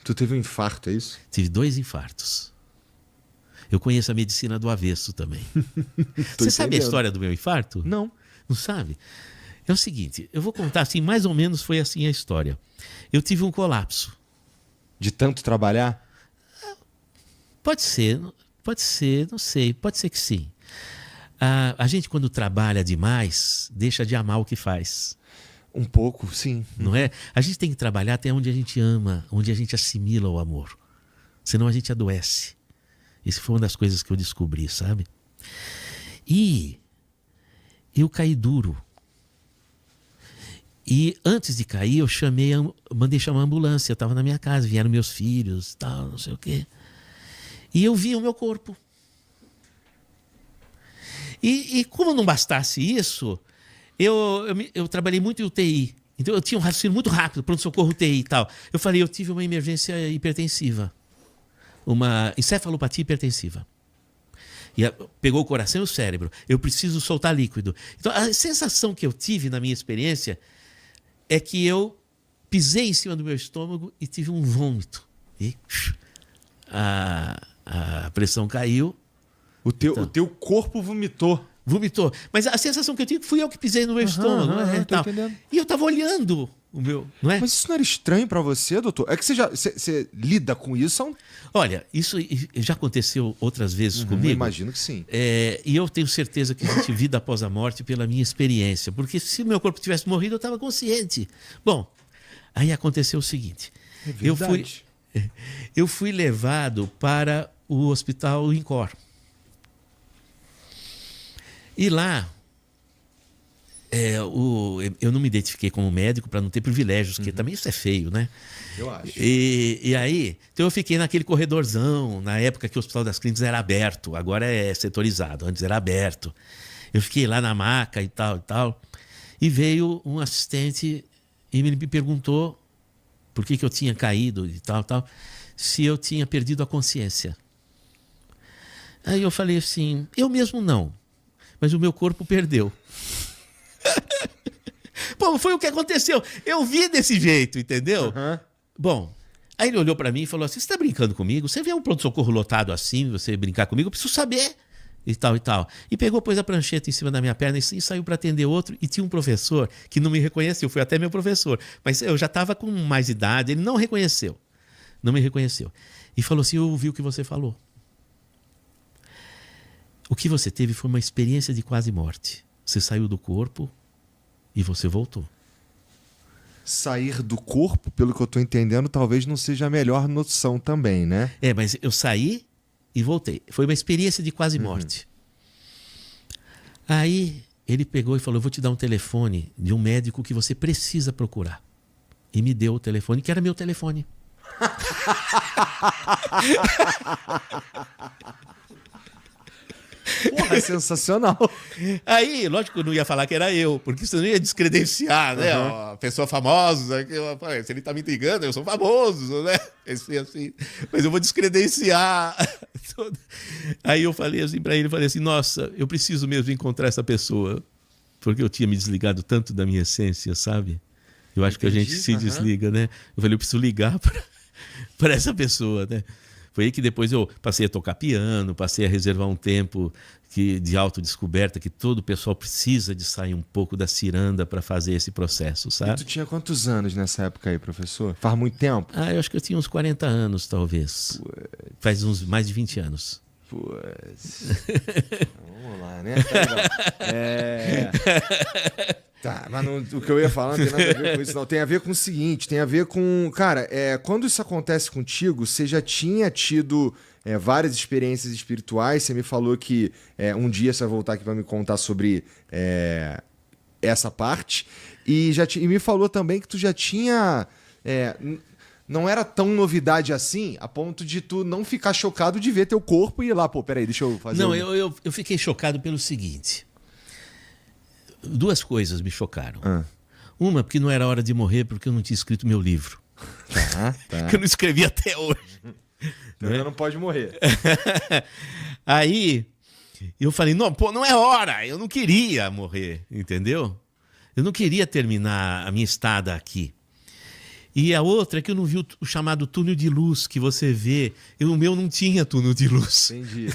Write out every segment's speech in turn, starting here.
Tu teve um infarto, é isso? Tive 2 infartos. Eu conheço a medicina do avesso também. Você sabe a história do meu infarto? Não. Não sabe? É o seguinte, eu vou contar assim, mais ou menos foi assim a história. Eu tive um colapso. De tanto trabalhar? Pode ser, não sei, pode ser que sim. A gente, quando trabalha demais, deixa de amar o que faz. Um pouco, sim. Não é? A gente tem que trabalhar até onde a gente ama, onde a gente assimila o amor. Senão a gente adoece. Isso foi uma das coisas que eu descobri, sabe? E eu caí duro. E antes de cair, eu mandei chamar a ambulância. Eu estava na minha casa, vieram meus filhos, tal, não sei o quê. E eu vi o meu corpo. E como não bastasse isso, eu trabalhei muito em UTI. Então eu tinha um raciocínio muito rápido, pronto-socorro UTI e tal. Eu falei, eu tive uma emergência hipertensiva. Uma encefalopatia hipertensiva. E pegou o coração e o cérebro. Eu preciso soltar líquido. Então a sensação que eu tive na minha experiência é que eu pisei em cima do meu estômago e tive um vômito. E a pressão caiu. O teu corpo vomitou. Vomitou. Mas a sensação que eu tive fui eu que pisei no meu estômago. Tô entendendo. E eu estava olhando o meu, não é? Mas isso não era estranho pra você, doutor? É que você lida com isso? Olha, isso já aconteceu outras vezes comigo. Imagino que sim. E eu tenho certeza que existe vida após a morte pela minha experiência. Porque se o meu corpo tivesse morrido, eu estava consciente. Bom, aí aconteceu o seguinte. É verdade. Eu fui levado para o hospital INCOR. E lá, eu não me identifiquei como médico para não ter privilégios, porque também isso é feio, né? Eu acho. E aí, então eu fiquei naquele corredorzão, na época que o Hospital das Clínicas era aberto, agora é setorizado, antes era aberto. Eu fiquei lá na maca e tal, e veio um assistente e me perguntou por que eu tinha caído e tal, se eu tinha perdido a consciência. Aí eu falei assim, eu mesmo não. Mas o meu corpo perdeu. Pô, foi o que aconteceu. Eu vi desse jeito, entendeu? Bom, aí ele olhou pra mim e falou assim, você tá brincando comigo? Você vê um pronto-socorro lotado assim, você brincar comigo? Eu preciso saber. E tal. E pegou, pôs a prancheta em cima da minha perna e saiu para atender outro. E tinha um professor que não me reconheceu. Foi até meu professor. Mas eu já estava com mais idade. Ele não reconheceu. Não me reconheceu. E falou assim, eu ouvi o que você falou. O que você teve foi uma experiência de quase morte. Você saiu do corpo e você voltou. Sair do corpo, pelo que eu estou entendendo, talvez não seja a melhor noção também, né? Mas eu saí e voltei. Foi uma experiência de quase morte. Aí ele pegou e falou, eu vou te dar um telefone de um médico que você precisa procurar. E me deu o telefone, que era meu telefone. Porra, é sensacional. Aí, lógico que eu não ia falar que era eu, porque isso não ia descredenciar, né? A pessoa famosa, se ele tá me intrigando, eu sou famoso, né? Assim. Mas eu vou descredenciar. Aí eu falei assim pra ele, falei assim, nossa, eu preciso mesmo encontrar essa pessoa, porque eu tinha me desligado tanto da minha essência, sabe? Eu acho que a gente se desliga, né? Eu falei, eu preciso ligar para essa pessoa, né? Foi aí que depois eu passei a tocar piano, passei a reservar um tempo de autodescoberta, que todo o pessoal precisa de sair um pouco da ciranda para fazer esse processo, sabe? E tu tinha quantos anos nessa época aí, professor? Faz muito tempo? Eu acho que eu tinha uns 40 anos, talvez. Faz uns mais de 20 anos. Vamos lá, né? Tá, mas o que eu ia falar não tem nada a ver com isso, não. Tem a ver com o seguinte, tem a ver com... Cara, quando isso acontece contigo, você já tinha tido várias experiências espirituais, você me falou que um dia você vai voltar aqui para me contar sobre essa parte, e me falou também que tu já tinha... não era tão novidade assim, a ponto de tu não ficar chocado de ver teu corpo e ir lá, peraí, deixa eu fazer... Não, eu fiquei chocado pelo seguinte... Duas coisas me chocaram. Uma, porque não era hora de morrer, porque eu não tinha escrito meu livro. Que eu não escrevi até hoje. Então não pode morrer. Aí eu falei, não é hora, eu não queria morrer, entendeu? Eu não queria terminar a minha estada aqui. E a outra é que eu não vi o chamado túnel de luz que você vê. O meu não tinha túnel de luz. Entendi.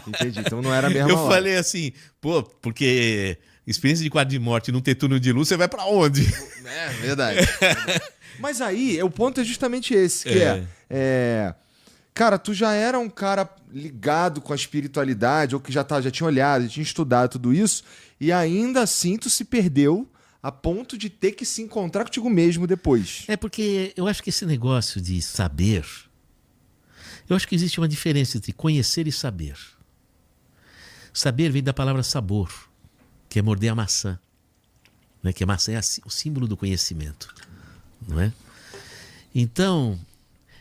Entendi. Então não era a mesma Eu hora. falei assim, pô, porque experiência de quadro de morte e não ter túnel de luz, você vai pra onde? É, verdade. Mas aí, o ponto é justamente esse, que cara, tu já era um cara ligado com a espiritualidade, ou que já tinha olhado, já tinha estudado tudo isso, e ainda assim tu se perdeu a ponto de ter que se encontrar contigo mesmo depois. É porque eu acho que esse negócio de saber, eu acho que existe uma diferença entre conhecer e saber. Saber vem da palavra sabor, que é morder a maçã, né? Que a maçã é o símbolo do conhecimento, não é? Então,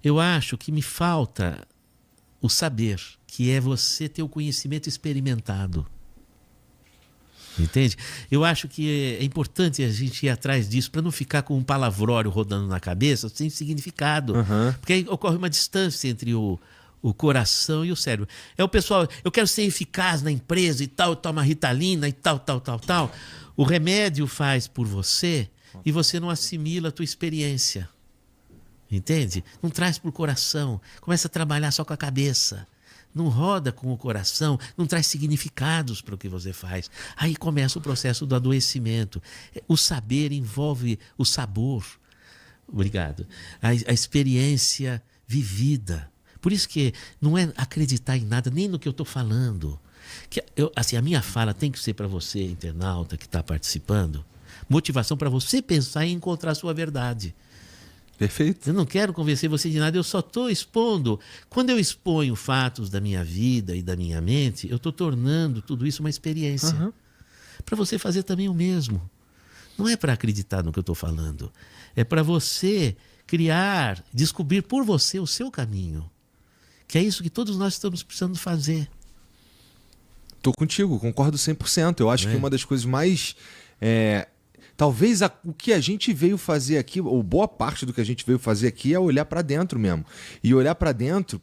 eu acho que me falta o saber, que é você ter o conhecimento experimentado. Entende? Eu acho que é importante a gente ir atrás disso para não ficar com um palavrório rodando na cabeça sem significado. Porque aí ocorre uma distância entre o coração e o cérebro. É o pessoal, eu quero ser eficaz na empresa e tal, toma Ritalina e tal. O remédio faz por você e você não assimila a tua experiência. Entende? Não traz por coração. Começa a trabalhar só com a cabeça. Não roda com o coração, não traz significados para o que você faz. Aí começa o processo do adoecimento. O saber envolve o sabor. Obrigado. A experiência vivida. Por isso que não é acreditar em nada, nem no que eu estou falando. A minha fala tem que ser para você, internauta que está participando, motivação para você pensar e encontrar a sua verdade. Perfeito. Eu não quero convencer você de nada, eu só estou expondo. Quando eu exponho fatos da minha vida e da minha mente, eu estou tornando tudo isso uma experiência. Para você fazer também o mesmo. Não é para acreditar no que eu estou falando. É para você criar, descobrir por você o seu caminho. Que é isso que todos nós estamos precisando fazer. Tô contigo, concordo 100%. Eu acho que uma das coisas mais... Talvez o que a gente veio fazer aqui, ou boa parte do que a gente veio fazer aqui, é olhar para dentro mesmo. E olhar para dentro,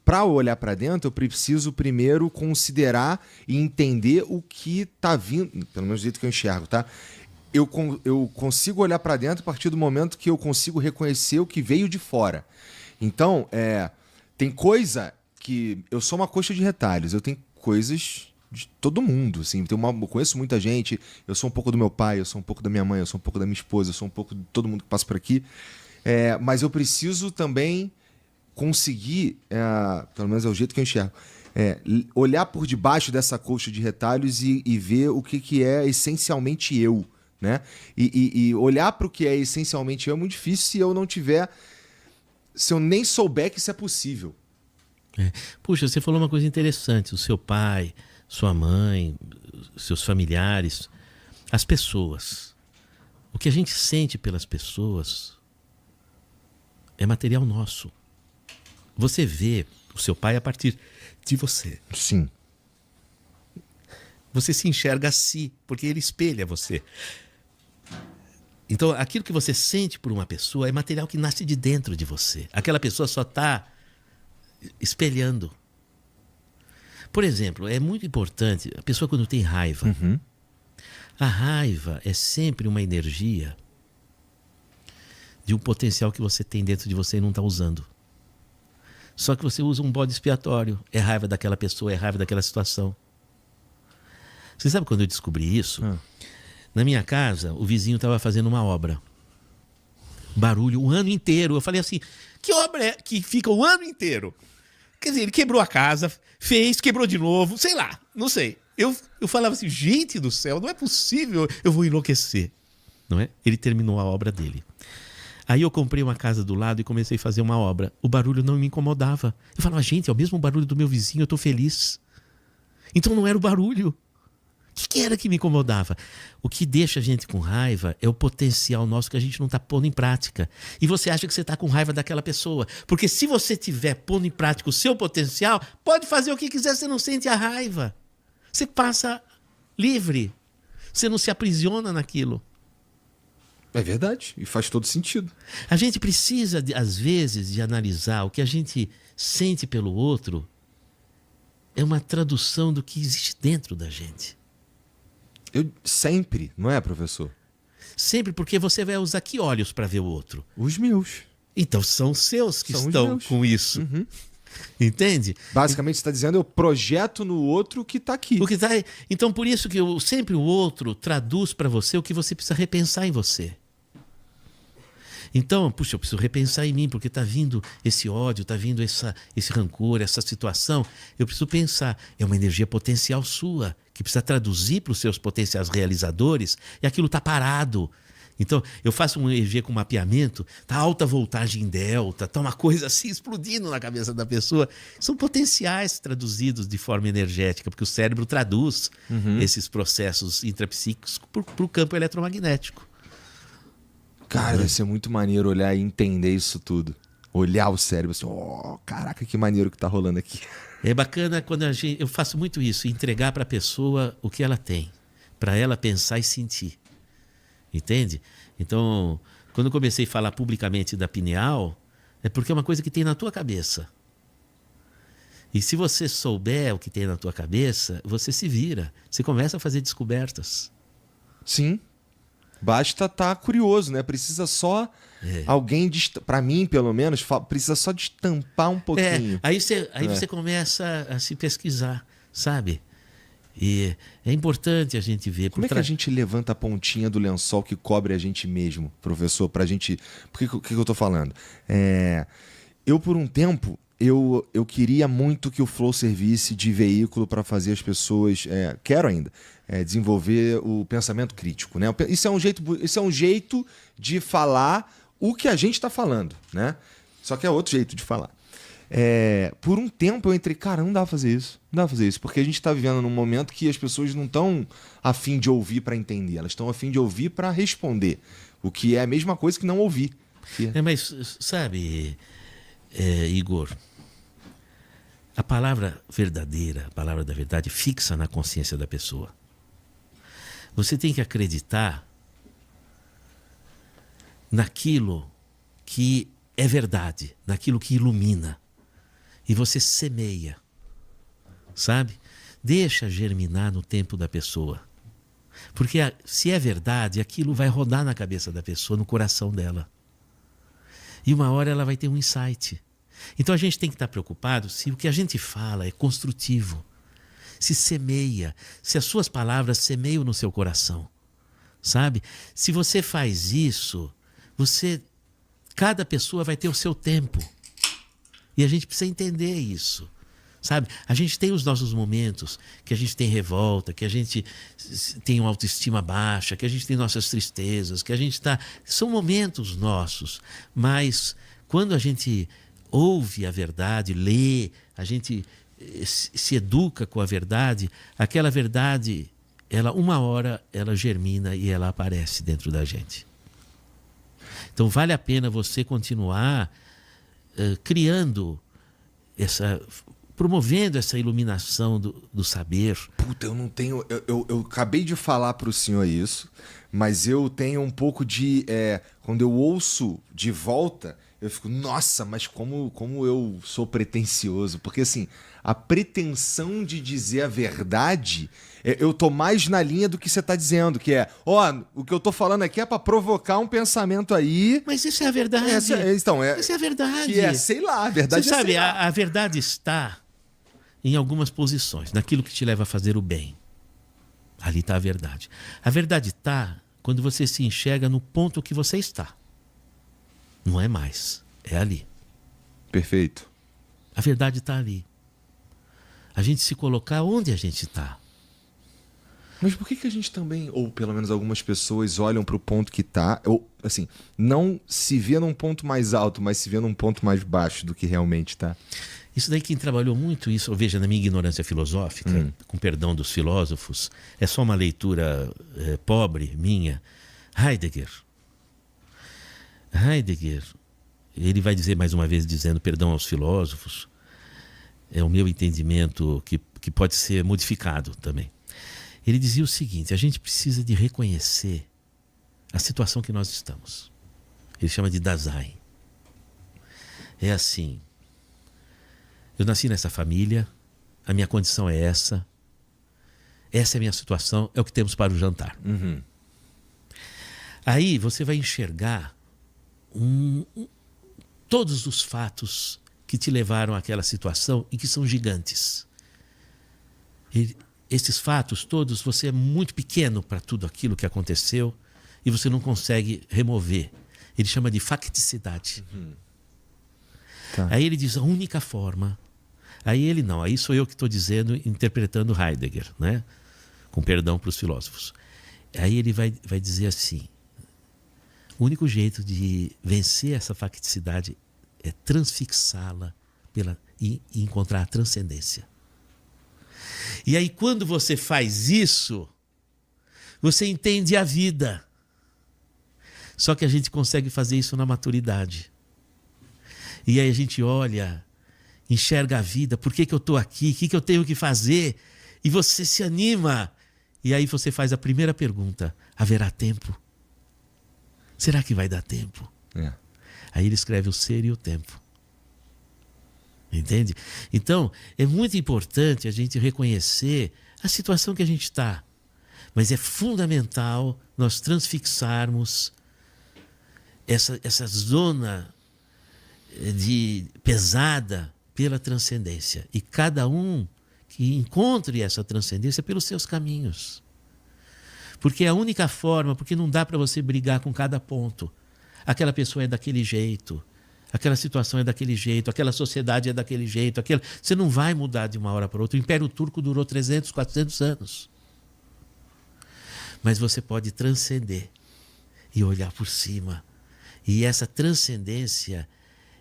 eu preciso primeiro considerar e entender o que tá vindo, pelo menos do jeito que eu enxergo, tá? Eu consigo olhar para dentro a partir do momento que eu consigo reconhecer o que veio de fora. Então, tem coisa que... Eu sou uma coxa de retalhos, eu tenho coisas... de todo mundo, assim, eu conheço muita gente, eu sou um pouco do meu pai, eu sou um pouco da minha mãe, eu sou um pouco da minha esposa, eu sou um pouco de todo mundo que passa por aqui, mas eu preciso também conseguir, pelo menos é o jeito que eu enxergo, olhar por debaixo dessa coxa de retalhos e ver o que é essencialmente eu, né? E olhar para o que é essencialmente eu é muito difícil se eu nem souber que isso é possível. Puxa, você falou uma coisa interessante, o seu pai... sua mãe, seus familiares, as pessoas. O que a gente sente pelas pessoas é material nosso. Você vê o seu pai a partir de você. Sim. Você se enxerga a si, porque ele espelha você. Então, aquilo que você sente por uma pessoa é material que nasce de dentro de você. Aquela pessoa só está espelhando. Por exemplo, é muito importante, a pessoa quando tem raiva, a raiva é sempre uma energia de um potencial que você tem dentro de você e não está usando. Só que você usa um bode expiatório, é raiva daquela pessoa, é raiva daquela situação. Você sabe quando eu descobri isso? Na minha casa, o vizinho estava fazendo uma obra. Barulho o ano inteiro. Eu falei assim, que obra é que fica o ano inteiro? Quer dizer, ele quebrou a casa, quebrou de novo, sei lá, não sei. Eu falava assim, gente do céu, não é possível, eu vou enlouquecer. Não é? Ele terminou a obra dele. Aí eu comprei uma casa do lado e comecei a fazer uma obra. O barulho não me incomodava. Eu falava, gente, é o mesmo barulho do meu vizinho, eu estou feliz. Então não era o barulho. O que era que me incomodava? O que deixa a gente com raiva é o potencial nosso que a gente não está pondo em prática. E você acha que você está com raiva daquela pessoa. Porque se você estiver pondo em prática o seu potencial, pode fazer o que quiser, você não sente a raiva. Você passa livre. Você não se aprisiona naquilo. É verdade, e faz todo sentido. A gente precisa, às vezes, de analisar o que a gente sente pelo outro. É uma tradução do que existe dentro da gente. Sempre, não é, professor? Sempre, porque você vai usar que olhos para ver o outro? Os meus. Então são seus que São os estão meus. com isso. Entende? Basicamente, você está dizendo, eu projeto no outro o que está aqui. O que tá... Então, por isso que sempre o outro traduz para você o que você precisa repensar em você. Então, puxa, eu preciso repensar em mim, porque está vindo esse ódio, está vindo esse rancor, essa situação. Eu preciso pensar, é uma energia potencial sua, que precisa traduzir para os seus potenciais realizadores, e aquilo está parado. Então, eu faço um EEG com mapeamento, tá alta voltagem delta, tá uma coisa assim explodindo na cabeça da pessoa. São potenciais traduzidos de forma energética, porque o cérebro traduz esses processos intrapsíquicos para o campo eletromagnético. Cara, deve ser muito maneiro olhar e entender isso tudo. Olhar o cérebro assim, caraca, que maneiro que tá rolando aqui. É bacana quando eu faço muito isso, entregar para a pessoa o que ela tem, para ela pensar e sentir. Entende? Então, quando eu comecei a falar publicamente da pineal, é porque é uma coisa que tem na tua cabeça. E se você souber o que tem na tua cabeça, você se vira. Você começa a fazer descobertas. Sim. Basta estar curioso, né? Precisa só alguém, para mim pelo menos, precisa só destampar um pouquinho. Aí você começa a se pesquisar, sabe? E é importante a gente ver. Como é que a gente levanta a pontinha do lençol que cobre a gente mesmo, professor, pra gente... Por que eu tô falando? Eu, por um tempo, eu queria muito que o Flow servisse de veículo para fazer as pessoas... quero ainda. Desenvolver o pensamento crítico, né? Isso é um jeito de falar o que a gente está falando, né? Só que é outro jeito de falar. Por um tempo eu entrei, cara, não dá pra fazer isso. Não dá pra fazer isso, porque a gente tá vivendo num momento que as pessoas não estão a fim de ouvir para entender, elas estão a fim de ouvir para responder, o que é a mesma coisa que não ouvir. Mas, sabe, Igor, a palavra verdadeira, a palavra da verdade fixa na consciência da pessoa. Você tem que acreditar naquilo que é verdade, naquilo que ilumina. E você semeia, sabe? Deixa germinar no tempo da pessoa. Porque se é verdade, aquilo vai rodar na cabeça da pessoa, no coração dela. E uma hora ela vai ter um insight. Então a gente tem que estar preocupado se o que a gente fala é construtivo. Se semeia, se as suas palavras semeiam no seu coração, sabe? Se você faz isso, cada pessoa vai ter o seu tempo. E a gente precisa entender isso, sabe? A gente tem os nossos momentos, que a gente tem revolta, que a gente tem uma autoestima baixa, que a gente tem nossas tristezas, que a gente está... São momentos nossos, mas quando a gente ouve a verdade, lê, a gente se educa com a verdade, aquela verdade, uma hora ela germina e ela aparece dentro da gente. Então vale a pena você continuar criando promovendo essa iluminação do saber. Puta, eu não tenho... Eu acabei de falar pro senhor isso, mas eu tenho um pouco de... quando eu ouço de volta, eu fico, nossa, mas como eu sou pretensioso. Porque assim, a pretensão de dizer a verdade... eu tô mais na linha do que você tá dizendo, que o que eu tô falando aqui é pra provocar um pensamento aí... Mas isso é a verdade. Isso é a verdade. Que sei lá, a verdade você sabe, a verdade está em algumas posições, naquilo que te leva a fazer o bem. Ali está a verdade. A verdade está quando você se enxerga no ponto que você está. Não é mais, é ali. Perfeito. A verdade está ali. A gente se colocar onde a gente está. Mas por que a gente também, ou pelo menos algumas pessoas, olham para o ponto que está, ou assim, não se vê num ponto mais alto, mas se vê num ponto mais baixo do que realmente está? Isso daí, quem trabalhou muito isso, veja, na minha ignorância filosófica, com perdão dos filósofos, é só uma leitura pobre minha. Heidegger, ele vai dizer mais uma vez, dizendo perdão aos filósofos, é o meu entendimento que pode ser modificado também. Ele dizia o seguinte: a gente precisa de reconhecer a situação que nós estamos. Ele chama de Dasein. É assim, eu nasci nessa família, a minha condição é essa é a minha situação, é o que temos para o jantar. Aí você vai enxergar todos os fatos que te levaram àquela situação e que são gigantes. Esses fatos todos, você é muito pequeno para tudo aquilo que aconteceu e você não consegue remover. Ele chama de facticidade. Tá. Aí ele diz a única forma. Aí ele não, aí sou eu que estou dizendo, interpretando Heidegger, né? Com perdão para os filósofos. Aí ele vai dizer assim: o único jeito de vencer essa facticidade é transfixá-la e encontrar a transcendência. E aí, quando você faz isso, você entende a vida. Só que a gente consegue fazer isso na maturidade. E aí a gente olha, enxerga a vida, por que eu estou aqui, o que eu tenho que fazer? E você se anima. E aí você faz a primeira pergunta: haverá tempo? Será que vai dar tempo? É. Aí ele escreve o ser e o tempo. Entende? Então, é muito importante a gente reconhecer a situação que a gente está. Mas é fundamental nós transfixarmos essa zona pesada pela transcendência. E cada um que encontre essa transcendência pelos seus caminhos. Porque é a única forma, porque não dá para você brigar com cada ponto. Aquela pessoa é daquele jeito, aquela situação é daquele jeito, aquela sociedade é daquele jeito, você não vai mudar de uma hora para outra. O Império Turco durou 300, 400 anos. Mas você pode transcender e olhar por cima. E essa transcendência,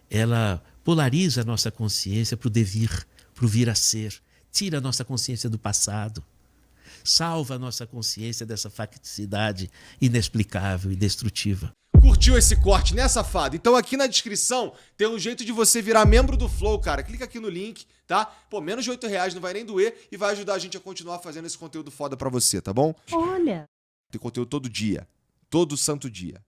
ela polariza a nossa consciência para o devir, para o vir a ser. Tira a nossa consciência do passado. Salva a nossa consciência dessa facticidade inexplicável e destrutiva. Curtiu esse corte, né, safado? Então aqui na descrição tem um jeito de você virar membro do Flow, cara. Clica aqui no link, tá? Pô, menos de R$8 não vai nem doer e vai ajudar a gente a continuar fazendo esse conteúdo foda pra você, tá bom? Olha! Tem conteúdo todo dia. Todo santo dia.